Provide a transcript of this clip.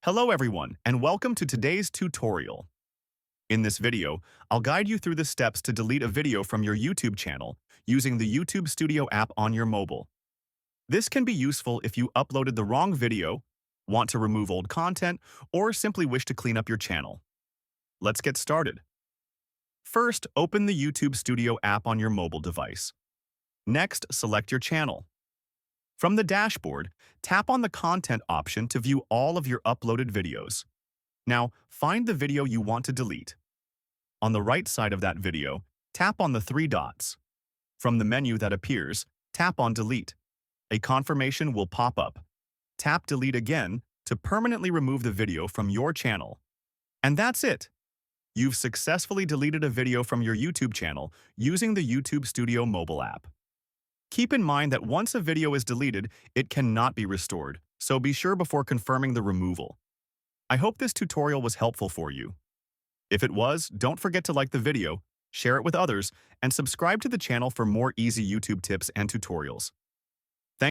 Hello everyone, and welcome to today's tutorial. In this video, I'll guide you through the steps to delete a video from your YouTube channel using the YouTube Studio app on your mobile. This can be useful if you uploaded the wrong video, want to remove old content, or simply wish to clean up your channel. Let's get started. First, open the YouTube Studio app on your mobile device. Next, select your channel. From the dashboard, tap on the Content option to view all of your uploaded videos. Now, find the video you want to delete. On the right side of that video, tap on the three dots. From the menu that appears, tap on Delete. A confirmation will pop up. Tap Delete again to permanently remove the video from your channel. And that's it! You've successfully deleted a video from your YouTube channel using the YouTube Studio mobile app. Keep in mind that once a video is deleted, it cannot be restored, so be sure before confirming the removal. I hope this tutorial was helpful for you. If it was, don't forget to like the video, share it with others, and subscribe to the channel for more easy YouTube tips and tutorials.